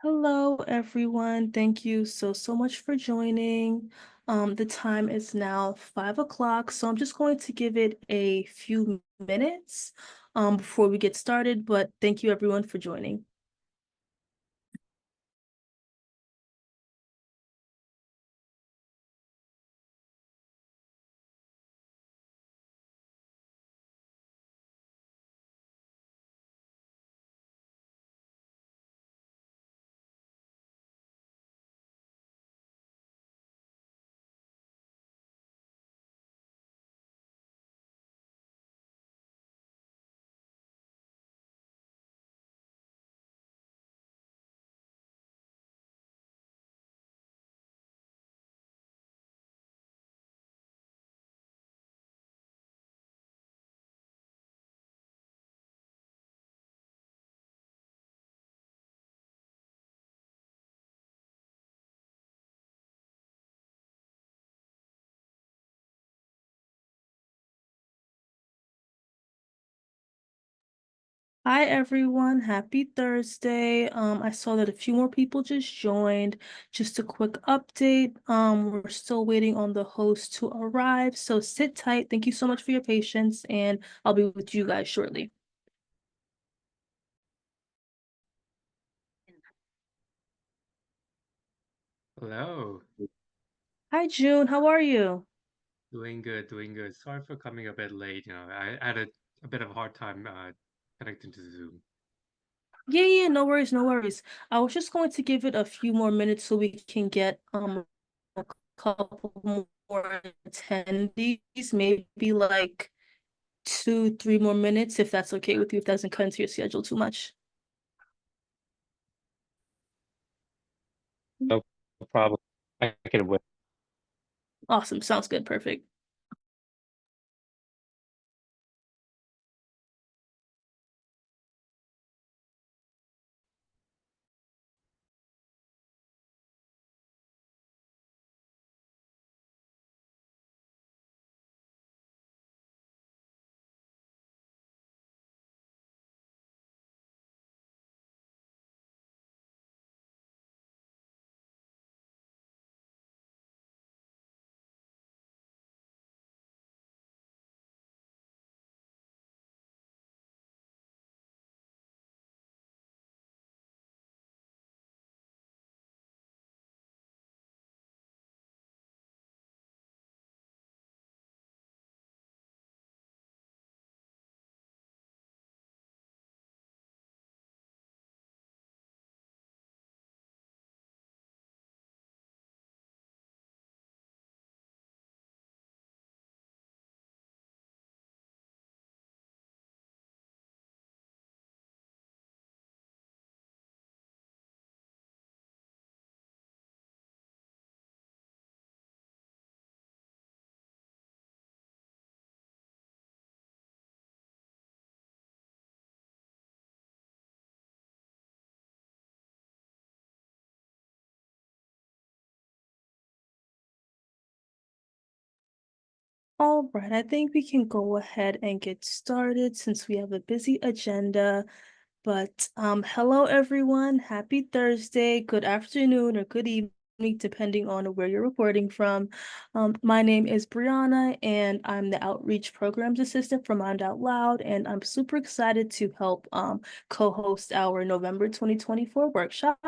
Hello, everyone. Thank you so much for joining. The time is now 5 o'clock, so I'm just going to give it a few minutes before we get started, but thank you everyone for joining. Hi everyone, happy Thursday. I saw that a few more people just joined. Just a quick update. We're still waiting on the host to arrive, so sit tight. Thank you so much for your patience, and I'll be with you guys shortly. Hello. Hi June, how are you? Doing good, doing good. Sorry for coming a bit late. I had a bit of a hard time connecting to Zoom. Yeah, no worries, no worries. I was just going to give it a few more minutes so we can get a couple more attendees, maybe like 2, 3 more minutes, if that's okay with you, if that doesn't cut into your schedule too much. No problem. I can wait. Awesome, sounds good, perfect. All right, I think we can go ahead and get started since we have a busy agenda. But hello everyone, happy Thursday, good afternoon or good evening, depending on where you're reporting from. My name is Brianna, and I'm the Outreach Programs Assistant for Mind Out Loud, and I'm super excited to help co-host our November 2024 workshop.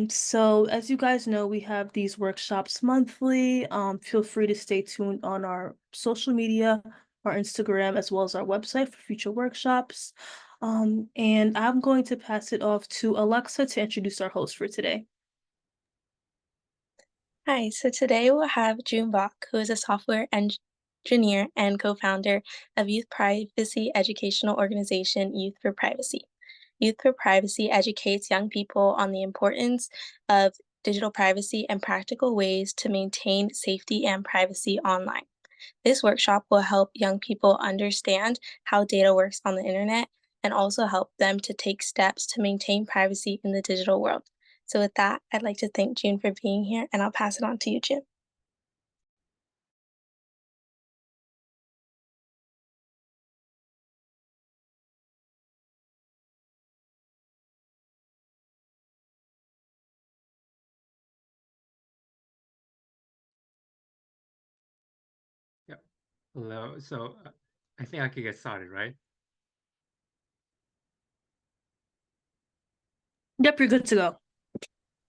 So as you guys know, we have these workshops monthly. Feel free to stay tuned on our social media, our Instagram, as well as our website for future workshops. And I'm going to pass it off to Alexa to introduce our host for today. Hi, so today we'll have June Bach, who is a engineer and co-founder of youth privacy educational organization Youth for Privacy. Youth for Privacy educates young people on the importance of digital privacy and practical ways to maintain safety and privacy online. This workshop will help young people understand how data works on the internet and also help them to take steps to maintain privacy in the digital world. So, with that, I'd like to thank June for being here, and I'll pass it on to you, June. Hello. So I think I could get started, right? Yep, you're good to go.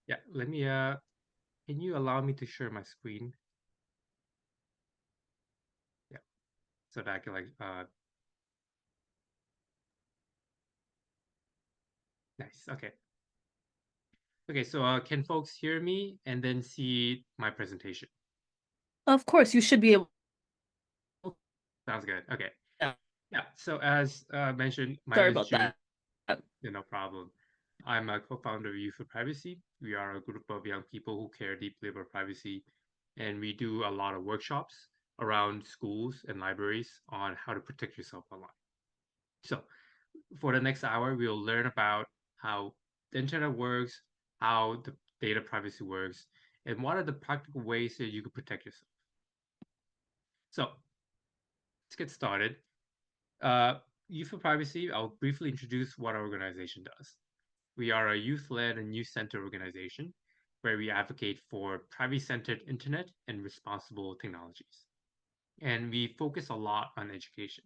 Yeah. Let me. Can you allow me to share my screen? Yeah. So that I can like. Nice. Okay. Okay. So can folks hear me and then see my presentation? Of course, you should be able. Sounds good. Okay. Yeah, Yeah. So as mentioned, my sorry name is about June. that. Yeah, no problem. I'm a co-founder of Youth for Privacy. We are a group of young people who care deeply about privacy, and we do a lot of workshops around schools and libraries on how to protect yourself online. So, for the next hour, we'll learn about how the internet works, how the data privacy works, and what are the practical ways that you can protect yourself. So, let's get started. Youth for Privacy, I'll briefly introduce what our organization does. We are a youth-led and youth-centered organization where we advocate for privacy-centered internet and responsible technologies. And we focus a lot on education.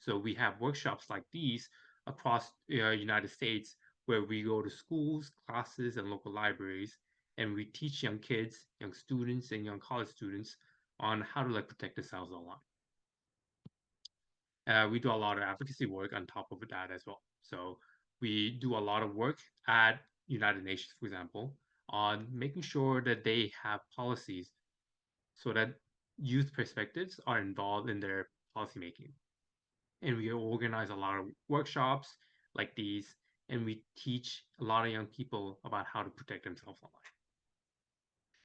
So we have workshops like these across the United States where we go to schools, classes, and local libraries, and we teach young kids, young students, and young college students on how to like protect themselves online. We do a lot of advocacy work on top of that as well. So we do a lot of work at United Nations, for example, on making sure that they have policies so that youth perspectives are involved in their policymaking. And we organize a lot of workshops like these, and we teach a lot of young people about how to protect themselves online.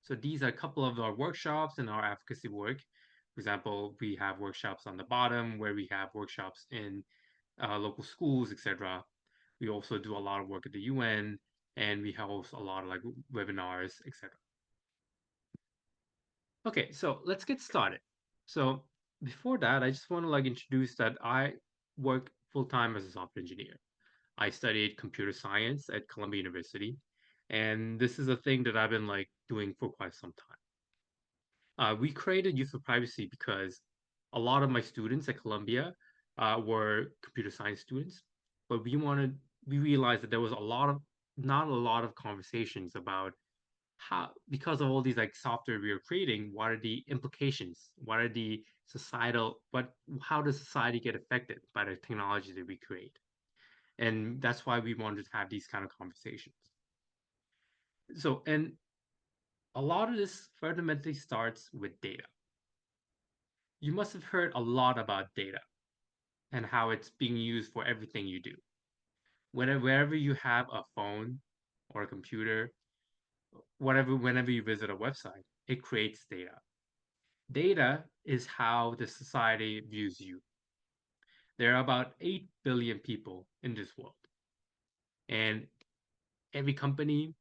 So these are a couple of our workshops and our advocacy work. For example, we have workshops on the bottom where we have workshops in local schools, etc. We also do a lot of work at the UN, and we host a lot of like webinars, etc. Okay, so let's get started. So before that, I just want to like introduce that I work full time as a software engineer. I studied computer science at Columbia University, and this is a thing that I've been like doing for quite some time. We created Youth for Privacy because a lot of my students at Columbia were computer science students, but we realized that there was not a lot of conversations about how, because of all these like software we are creating, what are the implications? What are the how does society get affected by the technology that we create? And that's why we wanted to have these kind of conversations. And a lot of this fundamentally starts with data. You must have heard a lot about data and how it's being used for everything you do. Wherever you have a phone or a computer, whenever you visit a website, it creates data. Data is how the society views you. There are about 8 billion people in this world. And every company,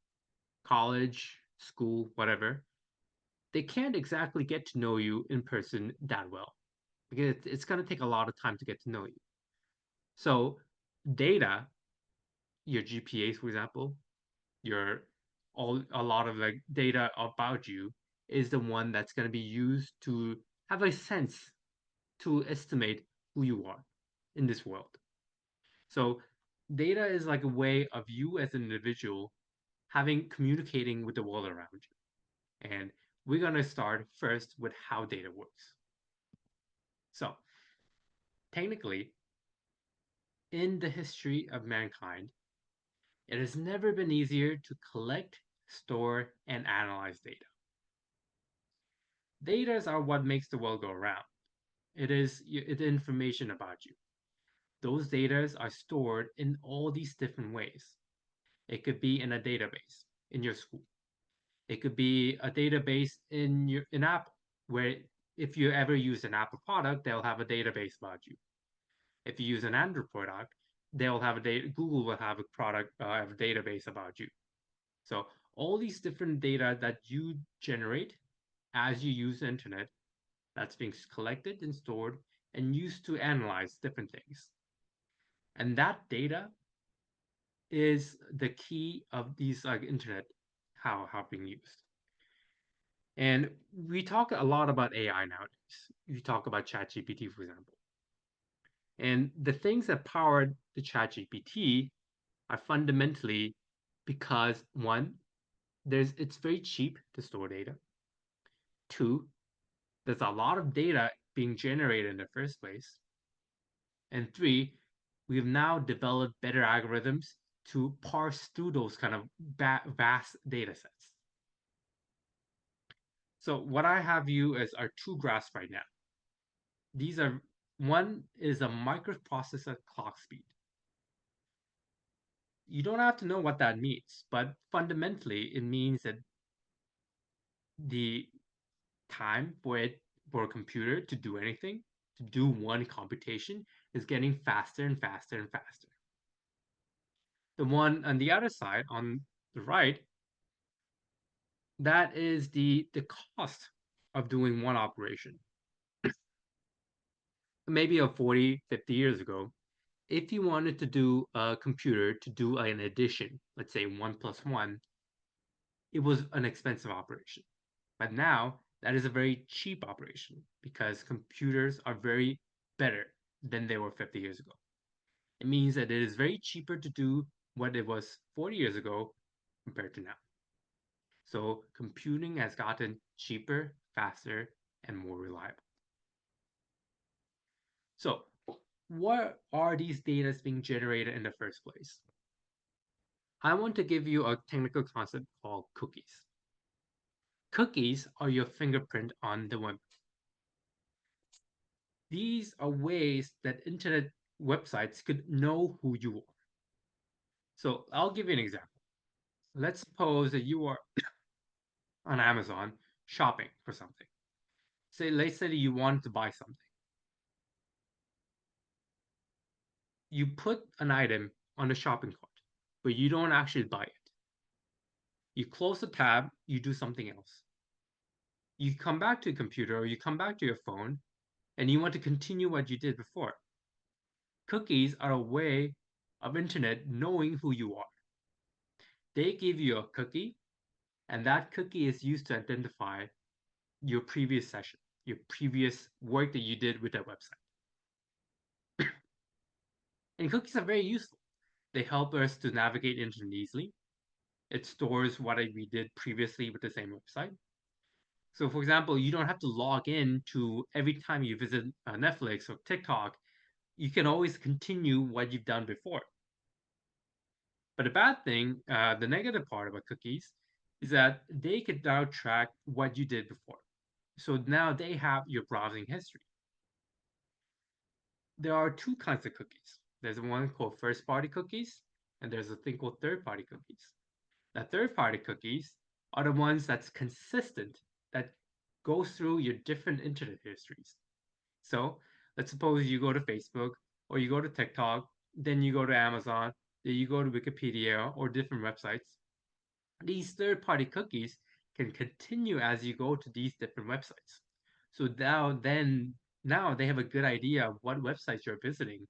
college, school, whatever, they can't exactly get to know you in person that well because it's going to take a lot of time to get to know you. So, data, your GPAs, for example, your a lot of like data about you is the one that's going to be used to have a sense to estimate who you are in this world. So data is like a way of you as an individual having communicating with the world around you. And we're going to start first with how data works. So technically, in the history of mankind, it has never been easier to collect, store, and analyze data. Data are what makes the world go around. It is the information about you. Those data are stored in all these different ways. It could be in a database in your school. It could be a database in Apple, where if you ever use an Apple product, they'll have a database about you. If you use an Android product, they'll have a data. Google will have a product, have a database about you. So all these different data that you generate as you use the internet, that's being collected and stored and used to analyze different things. And that data is the key of these like internet how being used. And we talk a lot about AI nowadays. use. You talk about ChatGPT, for example. And the things that powered the ChatGPT are fundamentally because one, it's very cheap to store data. Two, there's a lot of data being generated in the first place. And three, we've now developed better algorithms to parse through those kind of vast data sets. So what I have you as are two graphs right now. These are, one is a microprocessor clock speed. You don't have to know what that means, but fundamentally it means that the time for a computer to do anything, to do one computation, is getting faster and faster and faster. The one on the other side, on the right, that is the cost of doing one operation. Maybe 40, 50 years ago, if you wanted to do a computer to do an addition, let's say 1 plus 1, it was an expensive operation. But now that is a very cheap operation because computers are very better than they were 50 years ago. It means that it is very cheaper to do what it was 40 years ago compared to now. So computing has gotten cheaper, faster, and more reliable. So what are these data being generated in the first place? I want to give you a technical concept called cookies. Cookies are your fingerprint on the web. These are ways that internet websites could know who you are. So I'll give you an example. Let's suppose that you are on Amazon shopping for something. Let's say you want to buy something. You put an item on the shopping cart, but you don't actually buy it. You close the tab, you do something else. You come back to your computer or you come back to your phone and you want to continue what you did before. Cookies are a way of internet knowing who you are. They give you a cookie, and that cookie is used to identify your previous session, your previous work that you did with that website. And cookies are very useful. They help us to navigate internet easily. It stores what we did previously with the same website. So for example, you don't have to log in to every time you visit Netflix or TikTok. You can always continue what you've done before. But the bad thing, the negative part about cookies, is that they could now track what you did before. So now they have your browsing history. There are two kinds of cookies. There's one called first-party cookies, and there's a thing called third-party cookies. The third-party cookies are the ones that's consistent, that goes through your different internet histories. So let's suppose you go to Facebook or you go to TikTok, then you go to Amazon, then you go to Wikipedia or different websites. These third-party cookies can continue as you go to these different websites. So now they have a good idea of what websites you're visiting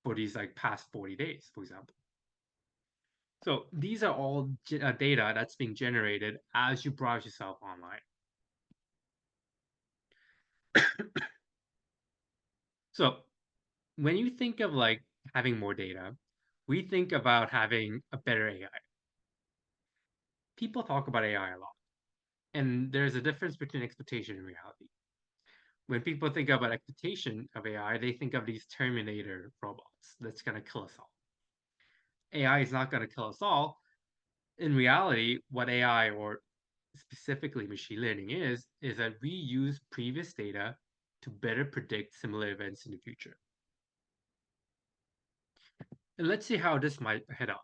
for these like past 40 days, for example. So these are all data that's being generated as you browse yourself online. So when you think of like having more data, we think about having a better AI. People talk about AI a lot, and there's a difference between expectation and reality. When people think about expectation of AI, they think of these Terminator robots that's going to kill us all. AI is not going to kill us all. In reality, what AI, or specifically machine learning, is that we use previous data to better predict similar events in the future. And let's see how this might head on.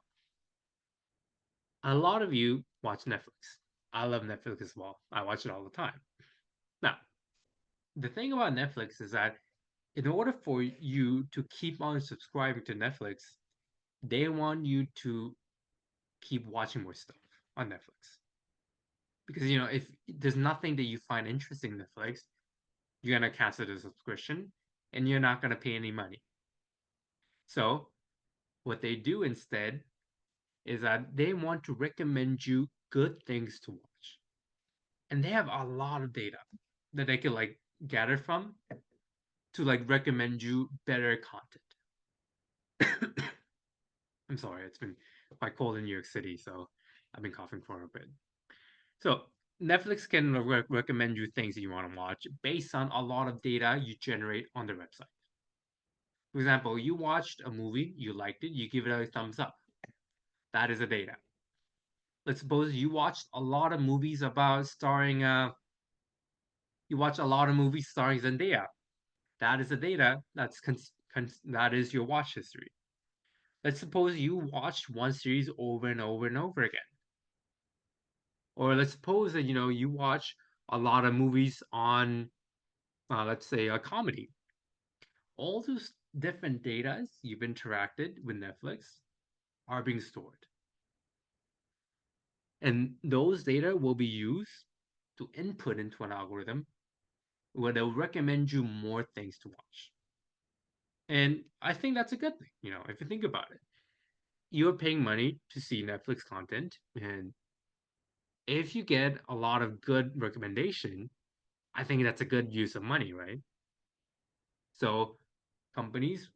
A lot of you watch Netflix. I love Netflix as well. I watch it all the time. Now, the thing about Netflix is that in order for you to keep on subscribing to Netflix, they want you to keep watching more stuff on Netflix. Because, you know, if there's nothing that you find interesting in Netflix, you're going to cancel the subscription and you're not going to pay any money. So what they do instead is that they want to recommend you good things to watch. And they have a lot of data that they could like gathered from to like recommend you better content. I'm sorry, it's been quite cold in New York City, so I've been coughing for a bit. So Netflix can recommend you things that you want to watch based on a lot of data you generate on their website. For example, you watched a movie, you liked it, you give it a thumbs up. That is a data. Let's suppose you watched a lot of movies about starring you watch a lot of movies starring Zendaya. That is the data. That is your watch history. Let's suppose you watched one series over and over and over again. Or let's suppose that you watch a lot of movies on, let's say, a comedy. All those different data you've interacted with Netflix are being stored, and those data will be used to input into an algorithm where they'll recommend you more things to watch. And I think that's a good thing, if you think about it. You're paying money to see Netflix content, and if you get a lot of good recommendation, I think that's a good use of money, right? So companies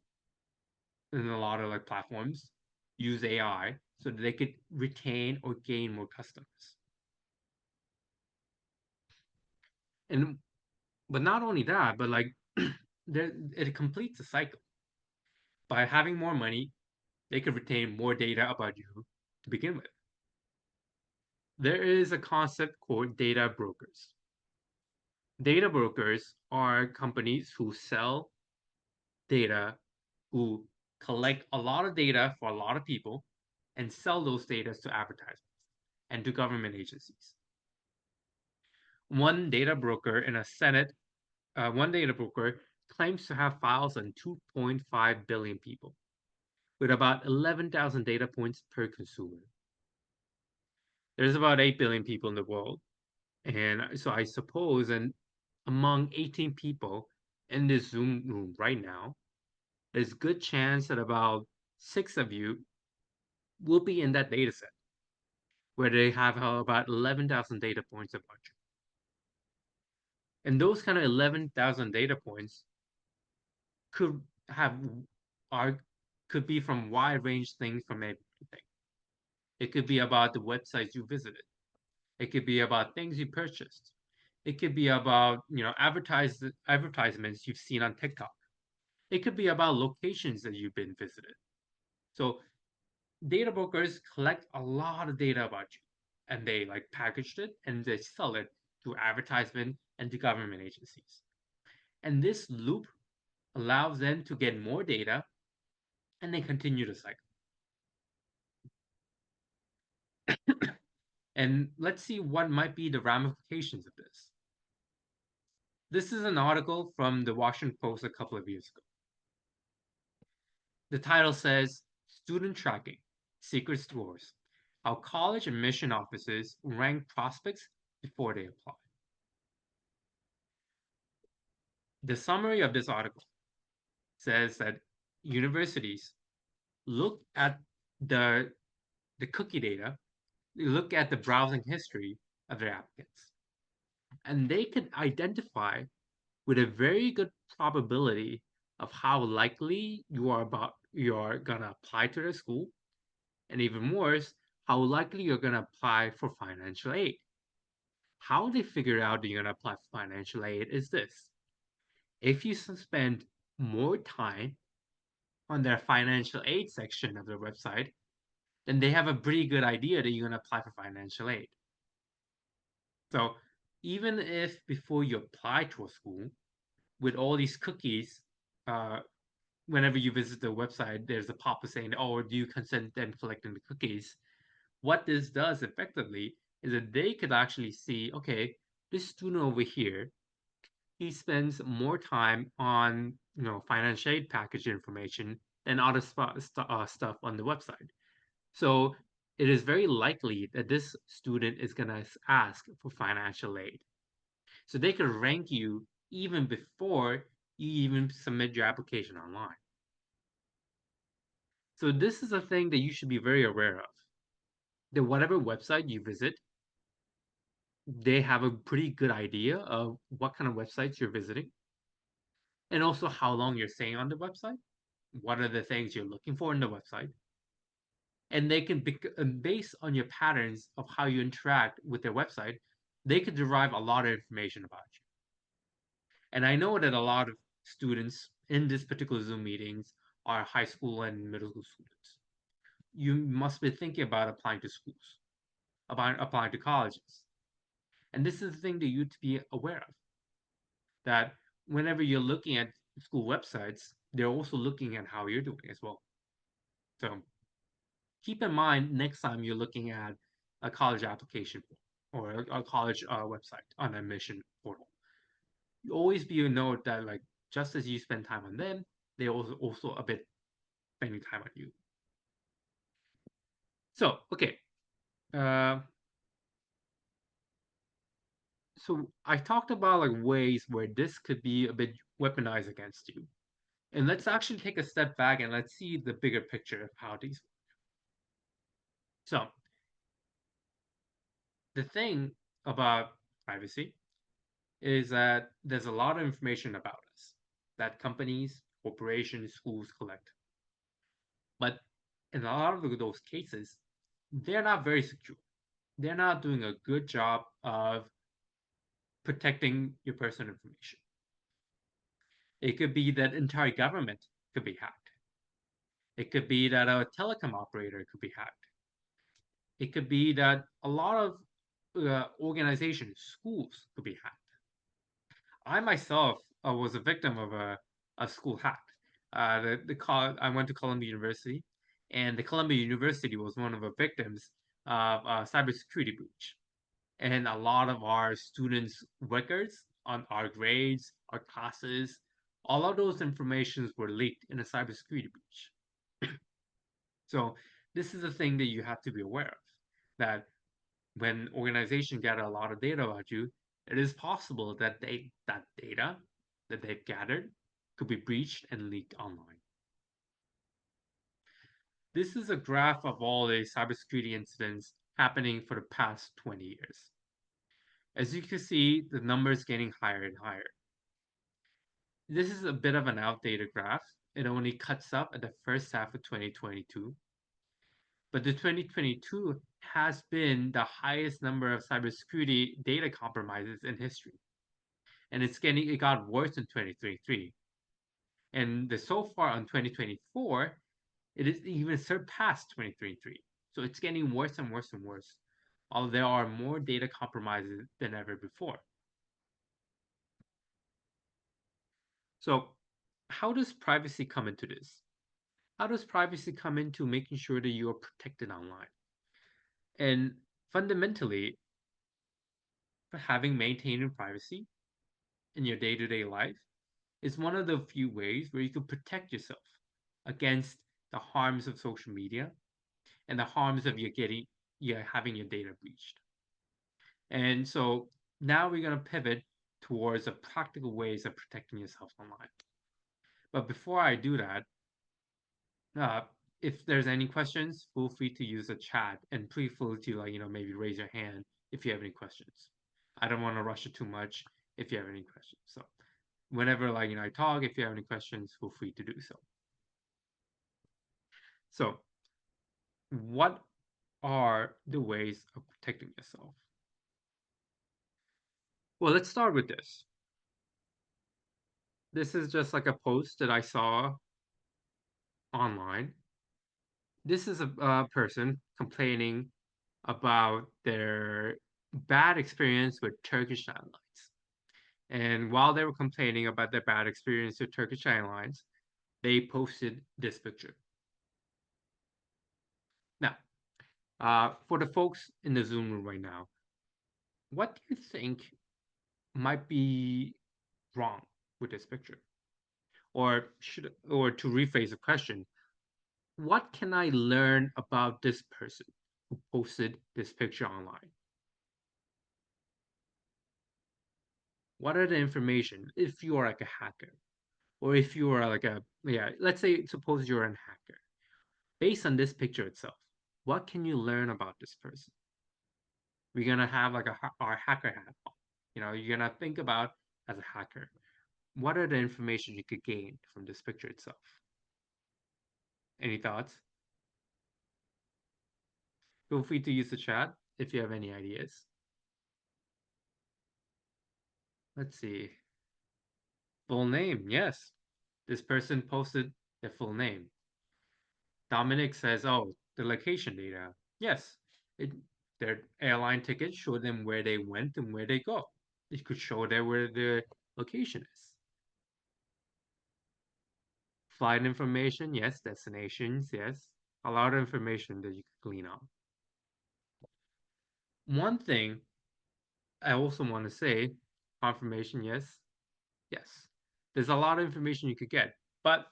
and a lot of like platforms use AI so that they could retain or gain more customers. And but not only that, but like it completes a cycle. By having more money, they could retain more data about you to begin with. There is a concept called data brokers. Data brokers are companies who sell data, who collect a lot of data for a lot of people and sell those data to advertisements and to government agencies. One data broker claims to have files on 2.5 billion people, with about 11,000 data points per consumer. There's about 8 billion people in the world, and so I suppose, and among 18 people in this Zoom room right now, there's a good chance that about 6 of you will be in that data set, where they have about 11,000 data points about you. And those kind of 11,000 data points could be from wide range things from everything. It could be about the websites you visited. It could be about things you purchased. It could be about advertisements you've seen on TikTok. It could be about locations that you've been visited. So data brokers collect a lot of data about you, and they like packaged it and they sell it to advertisement and to government agencies. And this loop allows them to get more data, and they continue the cycle. And let's see what might be the ramifications of this. This is an article from the Washington Post a couple of years ago. The title says, Student Tracking, Secret Scores, How College Admission Offices Rank Prospects Before They Apply. The summary of this article says that universities look at the cookie data, they look at the browsing history of their applicants, and they can identify with a very good probability of how likely you are gonna apply to the school, and even worse, how likely you're gonna apply for financial aid. How they figure out that you're gonna apply for financial aid is this: if you spend more time on their financial aid section of their website, then they have a pretty good idea that you're gonna apply for financial aid. So even if before you apply to a school, with all these cookies, whenever you visit the website, there's a pop-up saying, "Oh, do you consent them collecting the cookies?" What this does effectively is that they could actually see, okay, this student over here, he spends more time on financial aid package information than other stuff on the website. So it is very likely that this student is going to ask for financial aid. So they could rank you even before you even submit your application online. So this is a thing that you should be very aware of. That whatever website you visit, they have a pretty good idea of what kind of websites you're visiting, and also how long you're staying on the website, what are the things you're looking for in the website, and they can based on your patterns of how you interact with their website, they could derive a lot of information about you. And I know that a lot of students in this particular Zoom meetings are high school and middle school students. You must be thinking about applying to schools, about applying to colleges. And this is the thing that you to be aware of, that whenever you're looking at school websites, they're also looking at how you're doing as well. So keep in mind next time you're looking at a college application or a college website on admission portal. You always be a note that like just as you spend time on them, they also a bit spending time on you. So okay, so I talked about like ways where this could be a bit weaponized against you, and let's actually take a step back and let's see the bigger picture of how these work. So the thing about privacy is that there's a lot of information about us that companies, corporations, schools collect. But in a lot of those cases, they're not very secure. They're not doing a good job of protecting your personal information. It could be that entire government could be hacked. It could be that a telecom operator could be hacked. It could be that a lot of organizations, schools could be hacked. I myself was a victim of a school hack. I went to Columbia University, and the Columbia University was one of the victims of a cybersecurity breach. And a lot of our students' records on our grades, our classes, all of those informations were leaked in a cybersecurity breach. So this is a thing that you have to be aware of, that when organizations gather a lot of data about you, it is possible that that data that they've gathered could be breached and leaked online. This is a graph of all the cybersecurity incidents happening for the past 20 years. As you can see, the number is getting higher and higher. This is a bit of an outdated graph. It only cuts up at the first half of 2022. But the 2022 has been the highest number of cybersecurity data compromises in history. And it got worse in 2023. And so far on 2024, it has even surpassed 2023. So it's getting worse and worse and worse. Although there are more data compromises than ever before. So how does privacy come into this? How does privacy come into making sure that you are protected online? And fundamentally, having maintained privacy in your day-to-day life is one of the few ways where you can protect yourself against the harms of social media and the harms of having your data breached. And so now we're going to pivot towards the practical ways of protecting yourself online. But before I do that, if there's any questions, feel free to use the chat and feel free to maybe raise your hand if you have any questions. I don't want to rush it too much if you have any questions. So whenever I talk, if you have any questions, feel free to do so. So what are the ways of protecting yourself? Well, let's start with this. This is just like a post that I saw online. This is a person complaining about their bad experience with Turkish Airlines. And while they were complaining about their bad experience with Turkish Airlines, they posted this picture. Now, for the folks in the Zoom room right now, what do you think might be wrong with this picture? Or to rephrase the question, what can I learn about this person who posted this picture online? What are the information if you are like a hacker? Or if you are like let's say suppose you're a hacker. Based on this picture itself, what can you learn about this person? we're gonna have like our hacker hat on. You know, you're gonna think about as a hacker, what are the information you could gain from this picture itself? Any thoughts? Feel free to use the chat if you have any ideas. Let's see. Full name, yes. This person posted their full name. Dominic says, oh, the location data. Yes, their airline tickets show them where they went and where they go. It could show there where the location is. Flight information, yes. Destinations, yes. A lot of information that you could glean on. One thing I also want to say, confirmation, yes. Yes. There's a lot of information you could get. But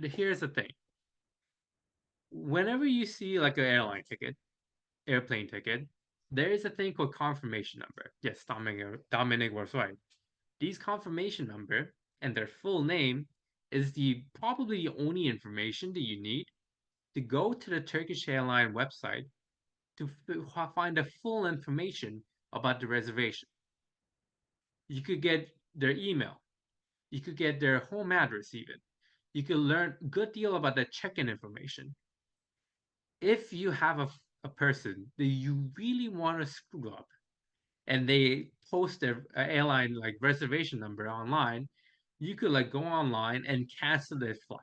here's the thing. Whenever you see like an airplane ticket, there is a thing called confirmation number. Yes, Dominic was right. These confirmation number and their full name is probably the only information that you need to go to the Turkish airline website to find the full information about the reservation. You could get their email. You could get their home address even. You could learn a good deal about the check-in information. If you have a person that you really want to screw up and they post their airline like reservation number online, you could like go online and cancel their flight.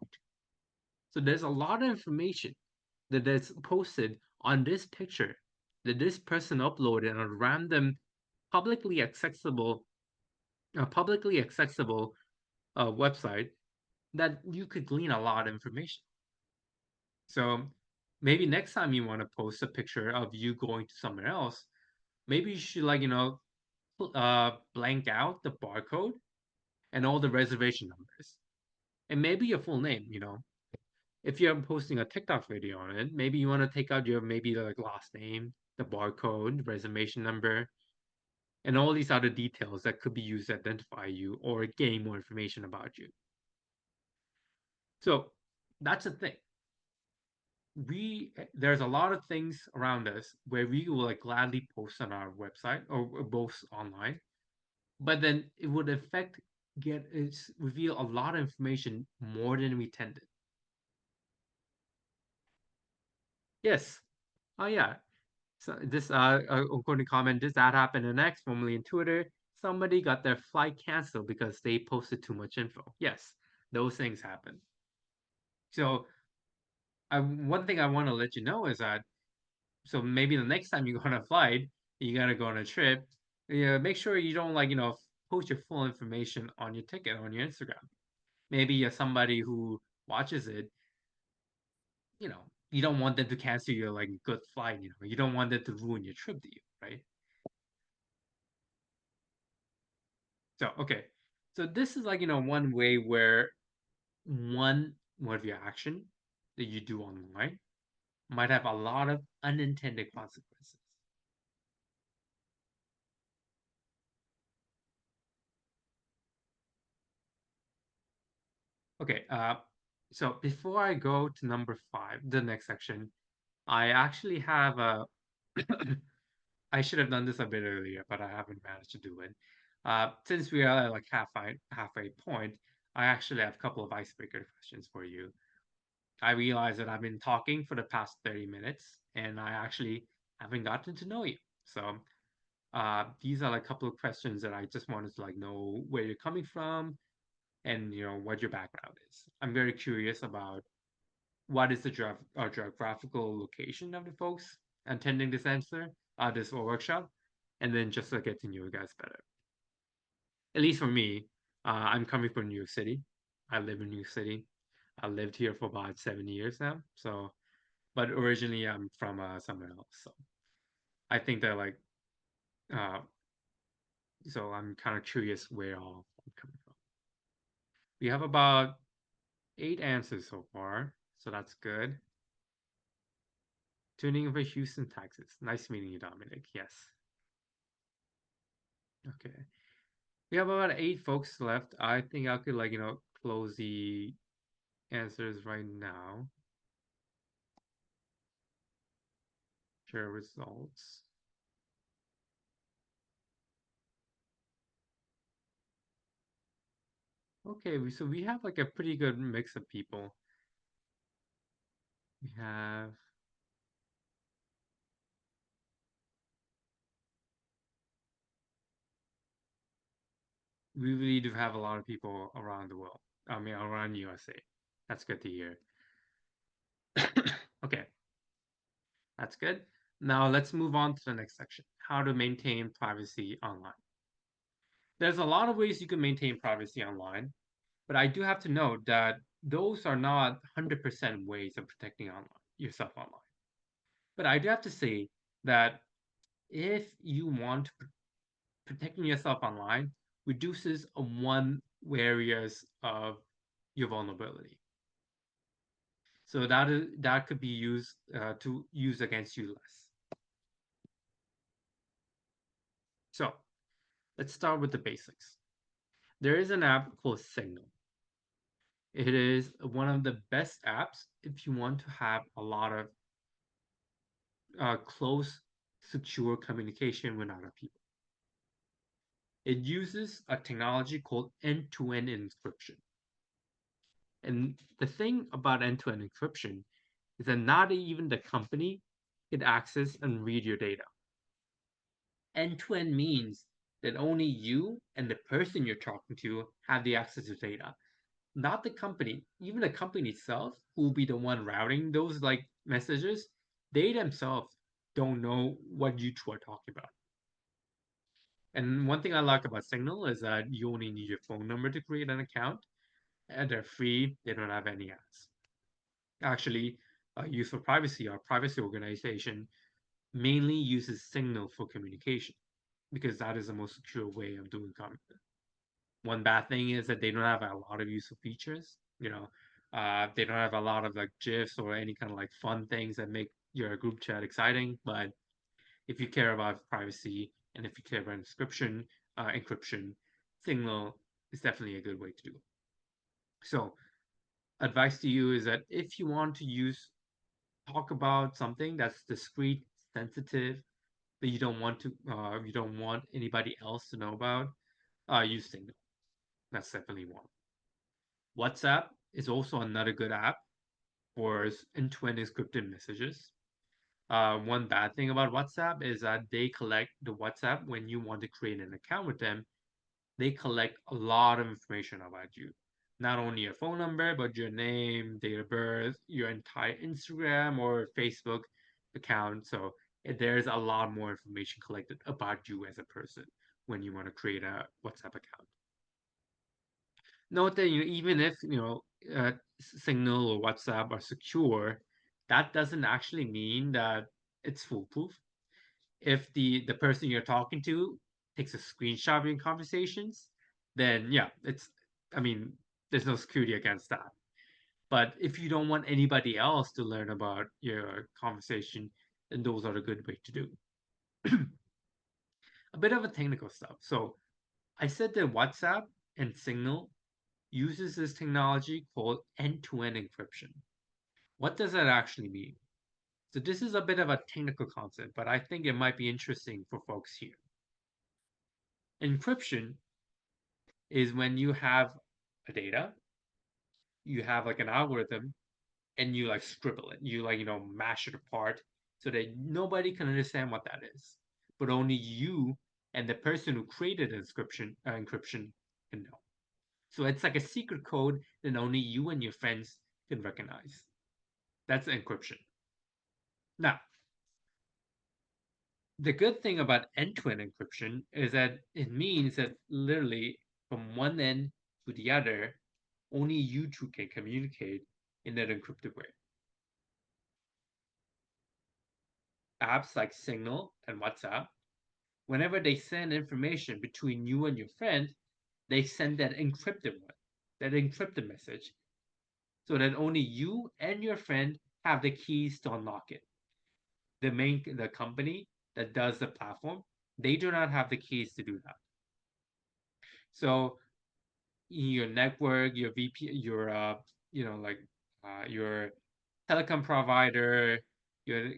So there's a lot of information that is posted on this picture that this person uploaded on a random publicly accessible website that you could glean a lot of information. So maybe next time you want to post a picture of you going to somewhere else, maybe you should like blank out the barcode and all the reservation numbers and maybe your full name. If you're posting a TikTok video on it, maybe you want to take out your maybe the like last name, the barcode, reservation number, and all these other details that could be used to identify you or gain more information about you. So that's the thing. There's a lot of things around us where we will like gladly post on our website or post online, but then it would reveal a lot of information more than we intended. Yes. Oh yeah. So this according to comment, does that happen in X, formerly in Twitter? Somebody got their flight canceled because they posted too much info. Yes, those things happen. So one thing I want to let you know is that so maybe the next time you go on a flight, you gotta go on a trip, make sure you don't like post your full information on your ticket on your Instagram. Maybe you're somebody who watches it, you don't want them to cancel your like good flight, you don't want them to ruin your trip to you, right? So okay, so this is like one way where one of your action that you do online might have a lot of unintended consequences. Okay, so before I go to number 5, the next section, I actually have a I should have done this a bit earlier, but I haven't managed to do it. Since we are at like halfway point, I actually have a couple of icebreaker questions for you. I realize that I've been talking for the past 30 minutes and I actually haven't gotten to know you. So these are like a couple of questions that I just wanted to like know where you're coming from and what your background is. I'm very curious about what is the geographical location of the folks attending this workshop, and then just to get to know you guys better. At least for me, I'm coming from New York City. I live in New York City. I lived here for about 7 years now. So, but originally I'm from somewhere else. So I think that like, uh, so I'm kind of curious where all I'm coming from. We have about 8 answers so far, so that's good. Tuning in for Houston, Texas. Nice meeting you, Dominic. Yes. Okay. We have about 8 folks left. I think I could like, close the answers right now. Share results. Okay, so we have like a pretty good mix of people. We have we really do have a lot of people around the world. I mean, around USA. That's good to hear. Okay, that's good. Now let's move on to the next section, how to maintain privacy online. There's a lot of ways you can maintain privacy online, but I do have to note that those are not 100% ways of protecting yourself online. But I do have to say that if you want to protecting yourself online reduces one areas of your vulnerability. So that could be used to use against you less. So let's start with the basics. There is an app called Signal. It is one of the best apps if you want to have a lot of close, secure communication with other people. It uses a technology called end-to-end encryption. And the thing about end-to-end encryption is that not even the company can access and read your data. End-to-end means that only you and the person you're talking to have the access to data, not the company. Even the company itself, who will be the one routing those like messages, they themselves don't know what you two are talking about. And one thing I like about Signal is that you only need your phone number to create an account, and they're free. They don't have any ads. Actually, Youth for Privacy, our privacy organization, mainly uses Signal for communication because that is the most secure way of doing content. One bad thing is that they don't have a lot of useful features. They don't have a lot of like GIFs or any kind of like fun things that make your group chat exciting. But if you care about privacy and if you care about encryption, Signal is definitely a good way to do it. So, advice to you is that if you want to talk about something that's discreet, sensitive, that you don't want anybody else to know about, use Signal. That's definitely one. WhatsApp is also another good app for end-to-end encrypted messages. One bad thing about WhatsApp is that they collect the WhatsApp when you want to create an account with them. They collect a lot of information about you. Not only your phone number, but your name, date of birth, your entire Instagram or Facebook account. So there's a lot more information collected about you as a person when you want to create a WhatsApp account. Note that even if Signal or WhatsApp are secure, that doesn't actually mean that it's foolproof. If the person you're talking to takes a screenshot of your conversations, then yeah, I mean, there's no security against that. But if you don't want anybody else to learn about your conversation, then those are a good way to do. A bit of a technical stuff. So I said that WhatsApp and Signal uses this technology called end-to-end encryption. What does that actually mean? So this is a bit of a technical concept, but I think it might be interesting for folks here. Encryption is when you have a data, you have like an algorithm, and you like scribble it. You like, mash it apart so that nobody can understand what that is. But only you and the person who created encryption can know. So it's like a secret code that only you and your friends can recognize. That's encryption. Now, the good thing about end-to-end encryption is that it means that literally from one end to the other, only you two can communicate in that encrypted way. Apps like Signal and WhatsApp, whenever they send information between you and your friend, they send that encrypted message, so that only you and your friend have the keys to unlock it. The company that does the platform, they do not have the keys to do that. So your network, your VP, your telecom provider, your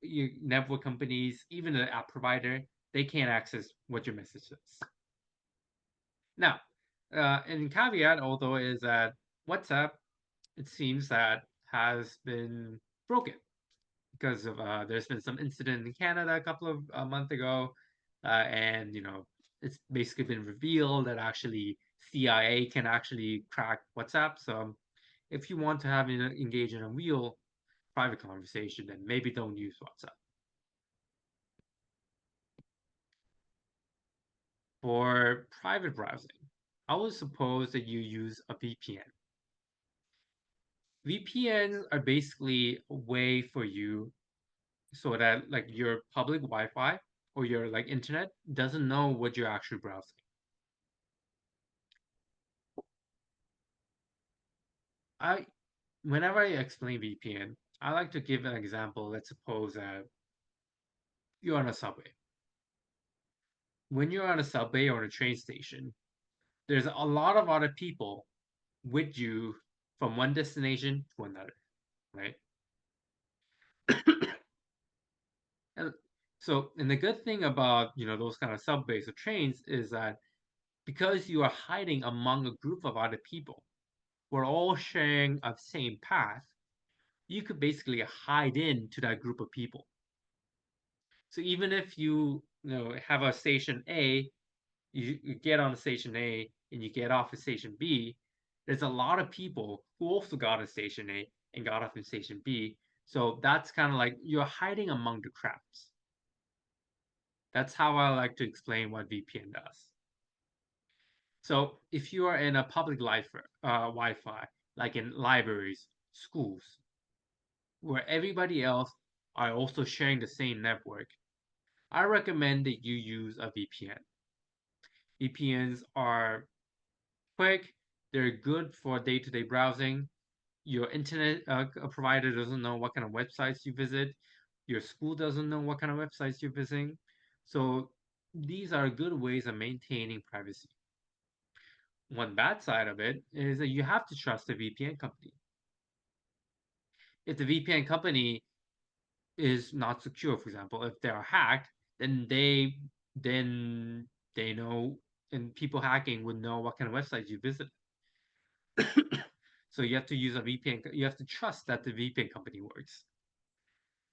network companies, even the app provider, they can't access what your message is. Now, And caveat, although, is that WhatsApp, it seems that has been broken because of there's been some incident in Canada a couple of months ago, and it's basically been revealed that actually CIA can actually crack WhatsApp. So if you want to have engage in a real private conversation, then maybe don't use WhatsApp. For private browsing, I would suppose that you use a VPN. VPNs are basically a way for you so that like your public Wi-Fi or your like internet doesn't know what you're actually browsing. Whenever I explain VPN, I like to give an example. Let's suppose that you're on a subway. When you're on a subway or a train station, there's a lot of other people with you from one destination to another, right? And and the good thing about those kind of subways or trains is that because you are hiding among a group of other people, we're all sharing a same path. You could basically hide into that group of people. So even if you have a station A, you get on station A and you get off at station B, there's a lot of people who also got on station A and got off at station B. So that's kind of like you're hiding among the crowds. That's how I like to explain what VPN does. So if you are in a public Wi-Fi, like in libraries, schools, where everybody else are also sharing the same network, I recommend that you use a VPN. VPNs are quick, they're good for day-to-day browsing. Your internet provider doesn't know what kind of websites you visit. Your school doesn't know what kind of websites you're visiting. So these are good ways of maintaining privacy. One bad side of it is that you have to trust the VPN company. If the VPN company is not secure, for example, if they are hacked, then they know, and people hacking would know what kind of websites you visit. So you have to use a VPN. You have to trust that the VPN company works.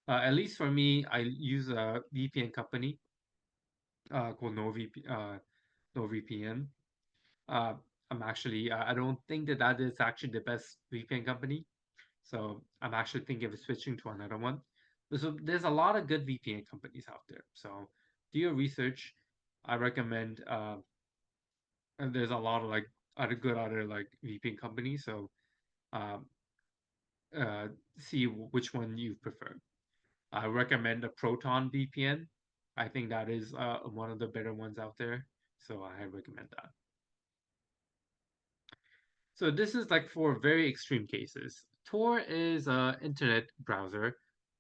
At least for me, I use a VPN company called NordVPN. Uh, I don't think that is actually the best VPN company. So I'm actually thinking of switching to another one. So there's a lot of good VPN companies out there. So do your research. I recommend. And there's a lot of like other like VPN companies. So um, uh, see which one you prefer. I recommend a Proton VPN. I think that is one of the better ones out there. So I recommend that. So this is like for very extreme cases. Tor is an internet browser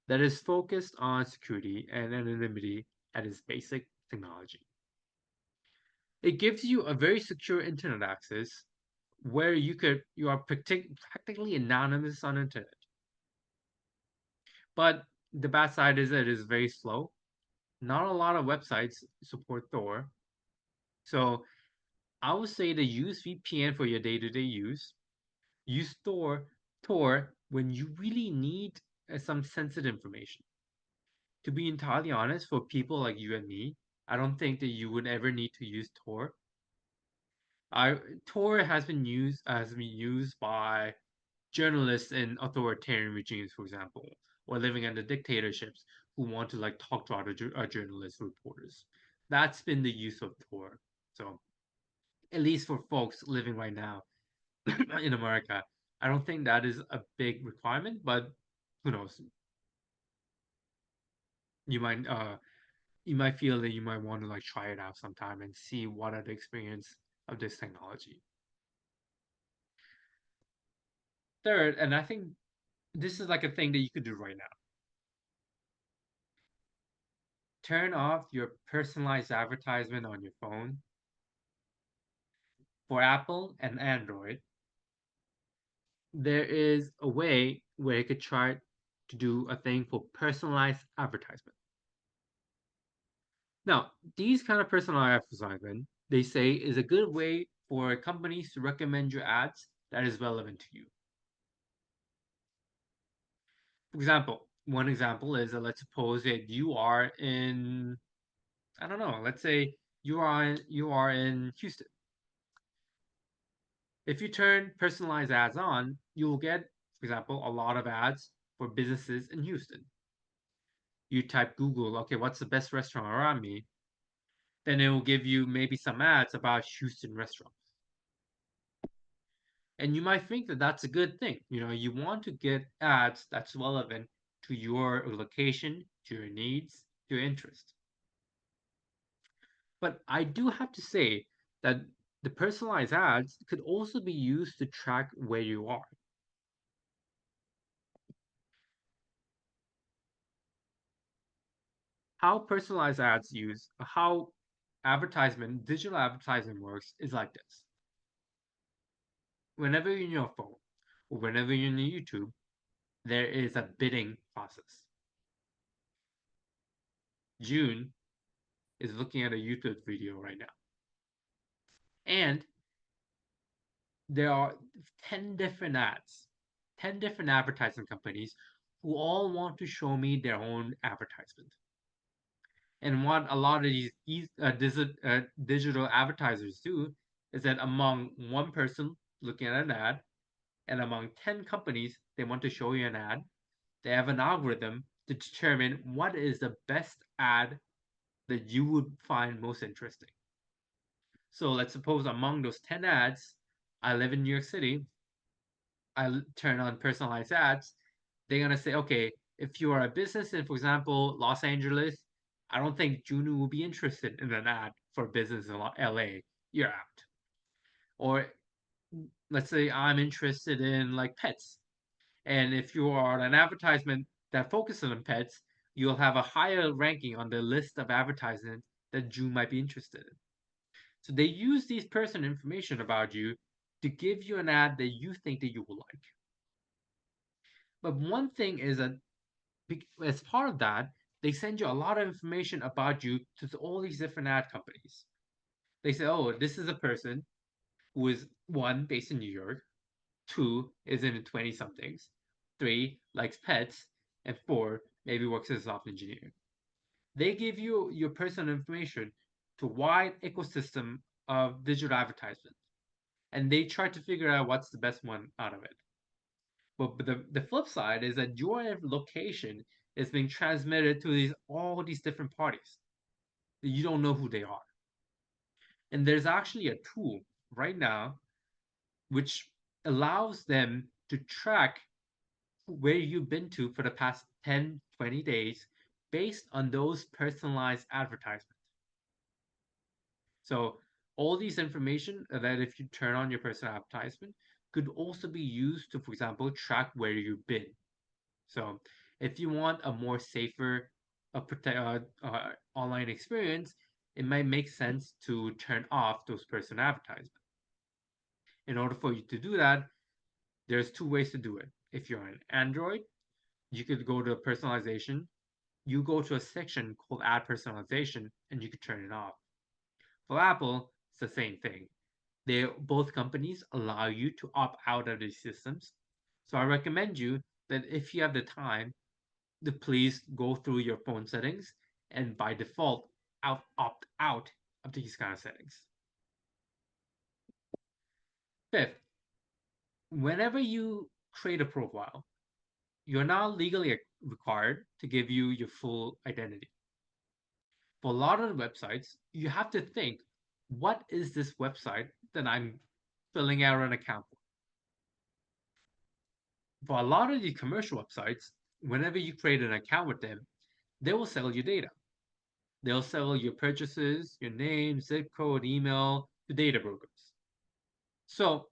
that is focused on security and anonymity at its basic technology. It gives you a very secure internet access where you are practically anonymous on internet. But the bad side is it is very slow. Not a lot of websites support Tor. So I would say to use VPN for your day-to-day use. Use Tor when you really need some sensitive information. To be entirely honest, for people like you and me, I don't think that you would ever need to use Tor. Tor has been used by journalists in authoritarian regimes, for example, or living under dictatorships who want to like talk to other journalists, reporters. That's been the use of Tor. So at least for folks living right now in America, I don't think that is a big requirement, but who knows? You might you might feel that you might want to like try it out sometime and see what are the experience of this technology. Third, and I think this is like a thing that you could do right now. Turn off your personalized advertisement on your phone. For Apple and Android, there is a way where you could try to do a thing for personalized advertisement. Now, these kind of personalized advertisement, they say, is a good way for companies to recommend your ads that is relevant to you. For example, one example is that let's suppose that you are in, I don't know, let's say you are in Houston. If you turn personalized ads on, you will get, for example, a lot of ads for businesses in Houston. You type Google, okay, what's the best restaurant around me? Then it will give you maybe some ads about Houston restaurants. And you might think that that's a good thing. You know, you want to get ads that's relevant to your location, to your needs, to your interest. But I do have to say that the personalized ads could also be used to track where you are. How personalized ads use, how digital advertising works is like this. Whenever you're in your phone or whenever you're in YouTube, there is a bidding process. June is looking at a YouTube video right now. And there are 10 different ads, 10 different advertising companies who all want to show me their own advertisement. And what a lot of these digital advertisers do is that among one person looking at an ad and among 10 companies they want to show you an ad, they have an algorithm to determine what is the best ad that you would find most interesting. So let's suppose among those 10 ads, I live in New York City, I turn on personalized ads, they're going to say, okay, if you are a business in, for example, Los Angeles, I don't think Juno will be interested in an ad for business in LA. You're out. Or let's say I'm interested in like pets. And if you are an advertisement that focuses on pets, you'll have a higher ranking on the list of advertisements that June might be interested in. So they use these personal information about you to give you an ad that you think that you will like. But one thing is that as part of that, they send you a lot of information about you to all these different ad companies. They say, oh, this is a person who is one, based in New York, two, is in the 20 somethings, three, likes pets, and four, maybe works as a software engineer. They give you your personal information to a wide ecosystem of digital advertisement. And they try to figure out what's the best one out of it. But the flip side is that your location is being transmitted to all these different parties. You don't know who they are. And there's actually a tool right now which allows them to track where you've been to for the past 10, 20 days based on those personalized advertisements. So all these information that if you turn on your personal advertisement could also be used to, for example, track where you've been. So if you want a more safer online experience, it might make sense to turn off those personal advertisements. In order for you to do that, there's two ways to do it. If you're on Android, you could go to personalization. You go to a section called Ad Personalization, and you could turn it off. For Apple, it's the same thing. Both companies allow you to opt out of these systems. So I recommend you that if you have the time, to please go through your phone settings and by default opt out of these kind of settings. Fifth, whenever you create a profile, you're now legally required to give you your full identity. For a lot of the websites, you have to think, what is this website that I'm filling out an account for? For a lot of these commercial websites, whenever you create an account with them, they will sell you data. They'll sell your purchases, your name, zip code, email to data brokers. So,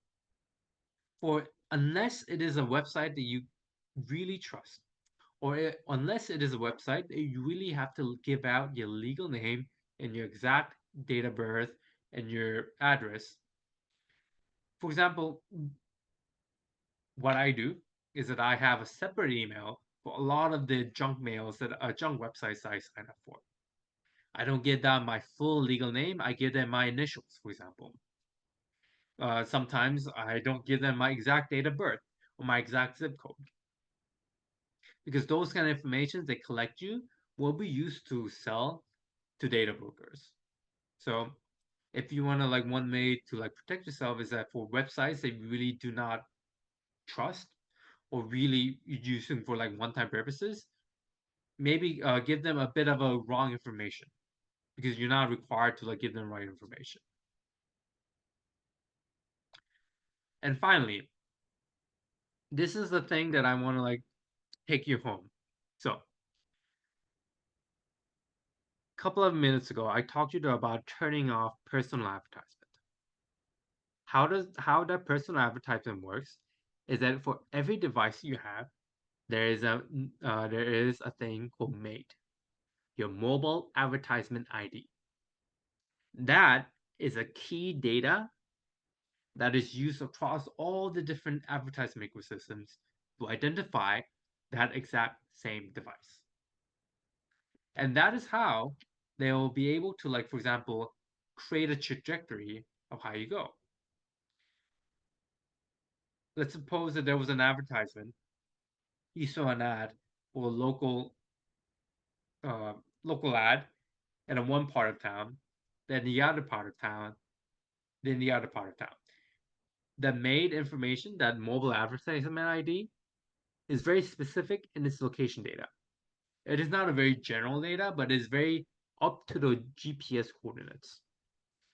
unless it is a website that you really trust, or unless it is a website that you really have to give out your legal name and your exact date of birth and your address. For example, what I do is that I have a separate email for a lot of the junk mails junk websites that I sign up for. I don't give them my full legal name. I give them my initials, for example. Sometimes I don't give them my exact date of birth or my exact zip code, because those kind of information they collect you will be used to sell to data brokers. So if you want to like one way to like protect yourself is that for websites that you really do not trust or really using for like one-time purposes, maybe give them a bit of a wrong information, because you're not required to like give them right information. And finally, this is the thing that I want to like take you home. So a couple of minutes ago, I talked to you about turning off personal advertisement. How that personal advertisement works is that for every device you have, there is a thing called MAID, your mobile advertisement ID. That is a key data that is used across all the different advertisement ecosystems to identify that exact same device. And that is how they will be able to, like, for example, create a trajectory of how you go. Let's suppose that there was an advertisement. You saw an ad for a local ad in one part of town, then the other part of town, then the other part of town. The MAID information, that mobile advertisement ID, is very specific in its location data. It is not a very general data, but it is very up to the GPS coordinates.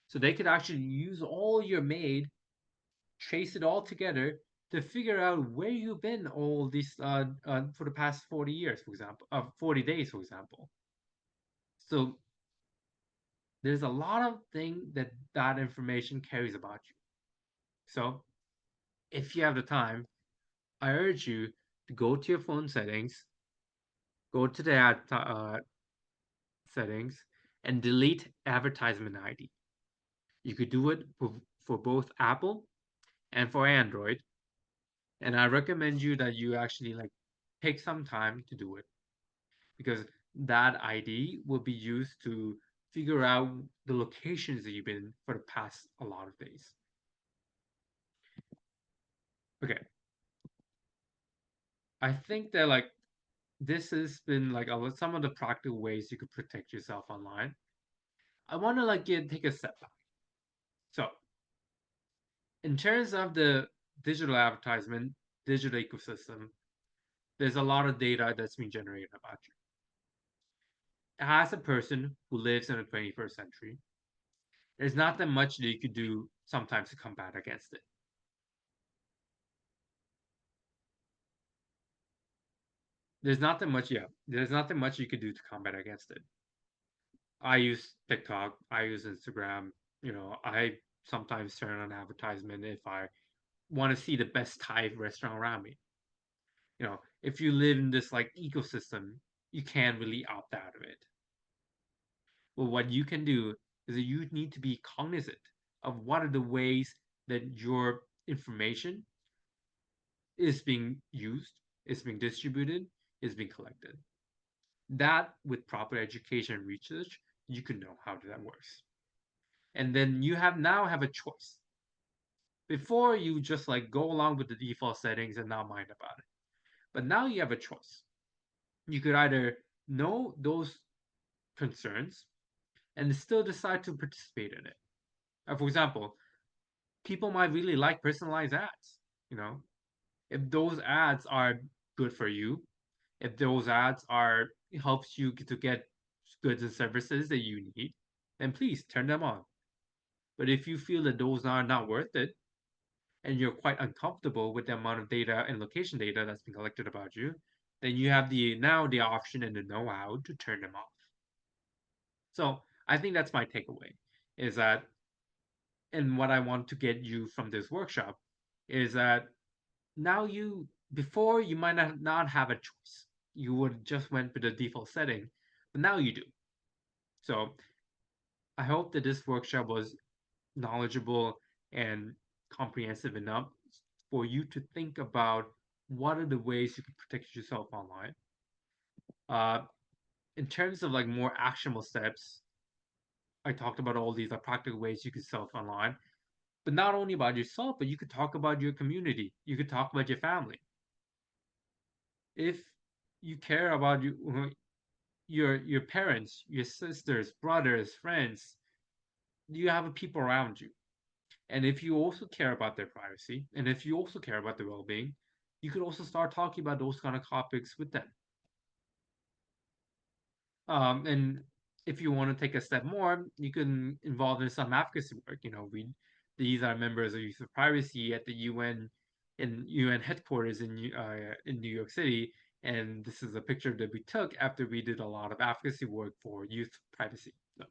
So they could actually use all your MAID, trace it all together to figure out where you've been all these for the past 40 years, for example, 40 days, for example. So there's a lot of thing that information carries about you. So if you have the time, I urge you to go to your phone settings, go to the ad settings, and delete advertisement ID. You could do it for both Apple and for Android. And I recommend you that you actually like take some time to do it, because that ID will be used to figure out the locations that you've been for the past a lot of days. Okay. I think that like this has been like some of the practical ways you could protect yourself online. I want to like take a step back. So, in terms of the digital advertisement, digital ecosystem, there's a lot of data that's being generated about you. As a person who lives in the 21st century, there's not that much that you could do sometimes to combat against it. There's not that much, yeah. There's not that much you could do to combat against it. I use TikTok, I use Instagram, I sometimes turn on advertisement if I want to see the best Thai restaurant around me. If you live in this like ecosystem, you can't really opt out of it. But what you can do is that you need to be cognizant of what are the ways that your information is being used, is being distributed, is being collected. That, with proper education and research, you can know how that works. And then you now have a choice. Before you just like go along with the default settings and not mind about it. But now you have a choice. You could either know those concerns and still decide to participate in it. For example, people might really like personalized ads. If those ads are good for you, if those ads are helps you to get goods and services that you need, then please turn them on. But if you feel that those are not worth it, and you're quite uncomfortable with the amount of data and location data that's been collected about you, then you have the option and the know-how to turn them off. So I think that's my takeaway, is that, and what I want to get you from this workshop is that now before you might not have a choice. You would just went with the default setting, but now you do. So I hope that this workshop was knowledgeable and comprehensive enough for you to think about what are the ways you can protect yourself online. In terms of like more actionable steps, I talked about all these practical ways you can self online. But not only about yourself, but you could talk about your community. You could talk about your family. If you care about your parents, your sisters, brothers, friends, you have people around you. And if you also care about their privacy, and if you also care about their well-being, you could also start talking about those kind of topics with them. And if you want to take a step more, you can involve in some advocacy work. These are members of Youth for Privacy at the UN in UN headquarters in New York City, and this is a picture that we took after we did a lot of advocacy work for youth privacy. So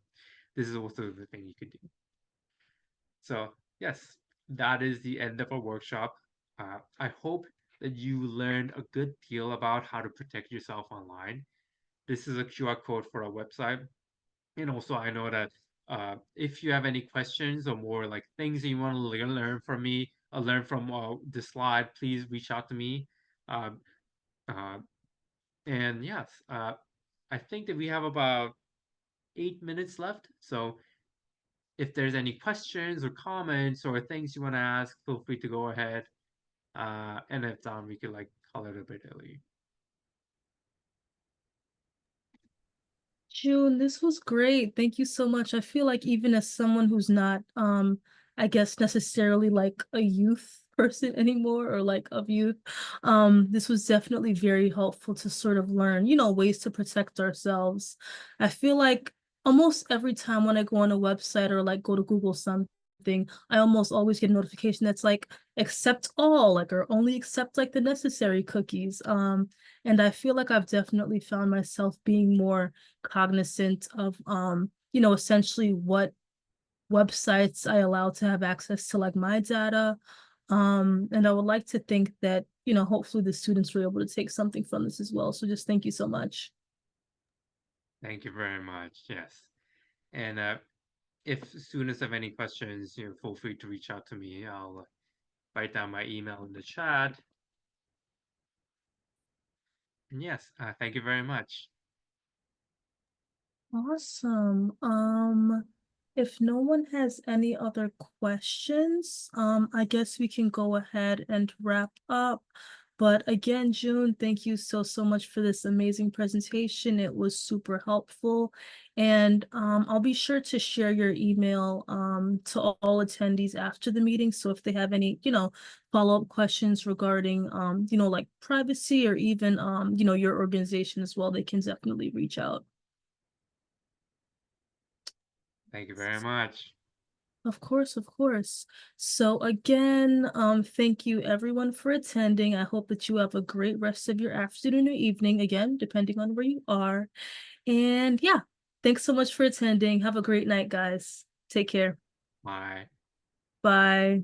this is also the thing you could do. So yes, that is the end of our workshop. I hope that you learned a good deal about how to protect yourself online. This is a QR code for our website. And also, I know that if you have any questions or more like things that you want to learn from me, learn from the slide, please reach out to me. Um, uh, and yes, I think that we have about 8 minutes left. So if there's any questions or comments or things you want to ask, feel free to go ahead. And if not, we could call it a bit early. June, this was great. Thank you so much. I feel like even as someone who's not, I guess necessarily like a youth person anymore or like of youth, this was definitely very helpful to sort of learn, ways to protect ourselves. I feel like almost every time when I go on a website or like go to Google something, I almost always get a notification that's like accept all, like or only accept like the necessary cookies. And I feel like I've definitely found myself being more cognizant of essentially what websites I allow to have access to like my data. And I would like to think that, hopefully the students were able to take something from this as well. So just thank you so much. Thank you very much. Yes. And if students have any questions, feel free to reach out to me. I'll write down my email in the chat. And yes, thank you very much. Awesome. If no one has any other questions, I guess we can go ahead and wrap up. But again, June, thank you so much for this amazing presentation. It was super helpful. And I'll be sure to share your email to all attendees after the meeting. So if they have any, follow-up questions regarding like privacy or even your organization as well, they can definitely reach out. Thank you very much. Of course, of course. So again, thank you everyone for attending. I hope that you have a great rest of your afternoon or evening, again, depending on where you are. And yeah, thanks so much for attending. Have a great night, guys. Take care. Bye. Bye.